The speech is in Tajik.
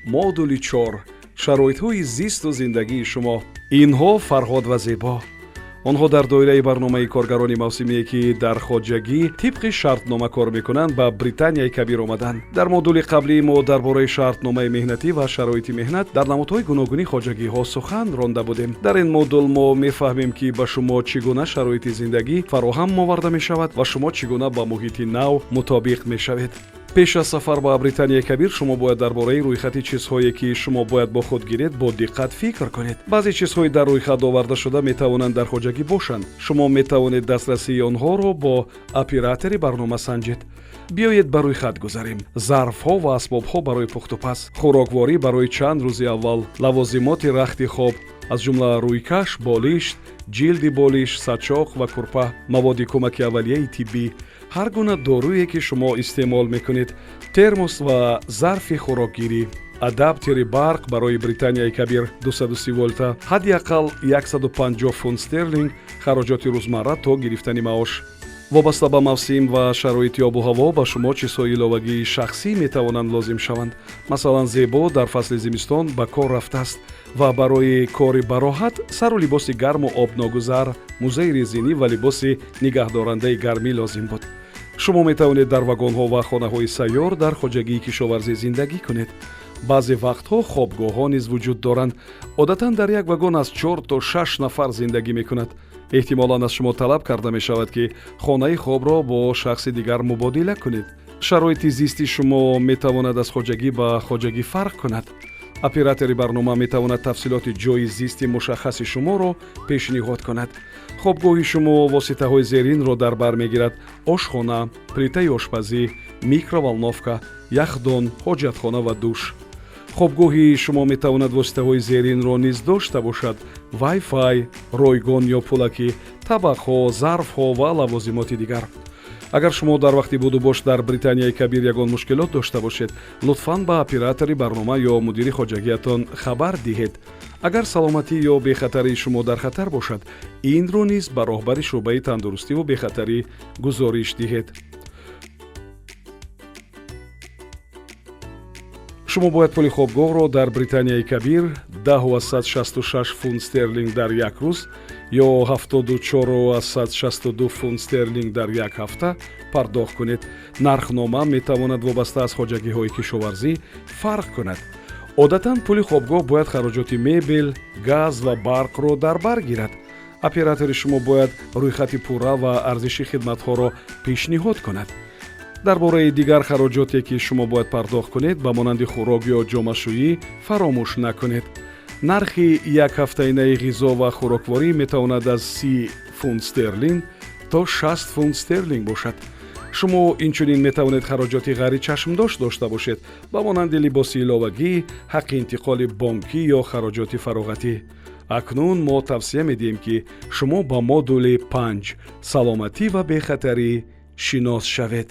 модули 4 шароитҳои зисту зиндагии шумо. Инҳо Фарҳод ва Зебо. онҳо дар доираи барномаи коргарони мавсимие ки дар хоҷагӣ тибқи шартнома кор мекунанд ба Британияи Кабир омаданд. дар модули қаблӣ мо дар бораи шартномаи меҳнатӣ ва шароити меҳнат дар намудҳои гуногуни хоҷагиҳо сухан ронда будем. дар ин модул мо мефаҳмем ки ба шумо чӣ гуна шароити зиндагӣ фароҳам оварда мешавад ва шумо чӣ гуна ба муҳити нав мутобиқ мешавед. пеш аз сафар ба Британияи Кабир шумо бояд дар бораи рӯйхати чизҳое ки шумо бояд бо худ гиред бо диққат фикр кунед. баъзе чизҳои дар рӯйхат оварда шуда метавонанд дар хоҷагӣ бошанд. шумо метавонед дастрасии онҳоро бо оператори барнома санҷед. биёед ба рӯйхат гузарем. зарфҳо ва асбобҳо барои пухтупаз, хӯрокворӣ барои чанд рӯзи аввал, лавозимоти рахти хоб аз ҷумла рӯйкаш, болишт, ҷилди болиш, сачоқ ва курпа, маводи кӯмаки аввалияи тиббӣ, ҳар гуна доруе ки шумо истеъмол мекунед, термос ва зарфи хӯрокгирӣ, адаптери барқ барои Британияи Кабир 230 волта, ҳадди ақал 150 фунт стерлинг хароҷоти рӯзмарра то гирифтани маош. вобаста ба мавсим ва шароити обу ҳаво ба шумо чизҳои иловагии шахсӣ метавонанд лозим шаванд. масалан, Зебо дар фасли зимистон ба кор рафтааст ва барои кори бароҳат сару либоси гарму обногузар, музаи резинӣ ва либоси нигаҳдорандаи гармӣ лозим буд. шумо метавонед дар вагонҳо ва хонаҳои сайёр дар хоҷагии кишоварзӣ зиндагӣ кунед. баъзе вақтҳо хобгоҳҳо низ вуҷуд доранд. одатан дар як вагон аз 4 то 6 нафар зиндагӣ мекунад. эҳтимолан аз шумо талаб карда мешавад ки хонаи хобро бо шахси дигар мубодила кунед. шароити зисти шумо метавонад аз хоҷагӣ ба хоҷагӣ фарқ кунад. оператори барнома метавонад тафсилоти ҷойи зисти мушаххаси шуморо пешниҳод кунад. хобгоҳи шумо воситаҳои зеринро дар бар мегирад: ошхона, плитаи ошпазӣ, микроволновка, яхдон, ҳоҷатхона ва душ. хобгоҳи шумо метавонад воситаҳои зеринро низ дошта бошад: вайфай, ройгон ё пулакӣ, табақҳо, зарфҳо ва лавозимоти дигар. агар шумо дар вақти будубош дар Британияи Кабир ягон мушкилот дошта бошед, лутфан ба оператори барнома ё мудири хоҷагиятон хабар диҳед. агар саломатӣ ё бехатарии шумо дар хатар бошад, инро низ ба роҳбари шуъбаи тандурустиву бехатарӣ гузориш диҳед. шумо бояд пули хобгоҳро дар Британияи Кабир 10,166 фунт стерлинг дар як рӯз ё 74,162 фунт стерлинг дар як ҳафта пардохт кунед. нархнома метавонад вобаста аз хоҷагиҳои кишоварзӣ фарқ кунад. одатан пули хобгоҳ бояд хароҷоти мебел, газ ва барқро дар бар гирад. оператори шумо бояд рӯйхати пурра ва арзиши хидматҳоро пешниҳод кунад. дар бораи дигар хароҷоте ки шумо бояд пардохт кунед ба монанди хӯрок ё ҷомашӯӣ фаромӯш накунед. нархи як ҳафтаинаи ғизо ва хӯрокворӣ метавонад аз 30 фунт стерлинг то 60 фунт стерлинг бошад. шумо инчунин метавонед хароҷоти ғайри чашмдош дошта бошед ба монанди либоси иловагӣ, ҳаққи интиқоли бонкӣ ё хароҷоти фароғатӣ. акнун мо тавсия медиҳем ки шумо ба модули 5 саломатӣ ва бехатарӣ шинос шавед.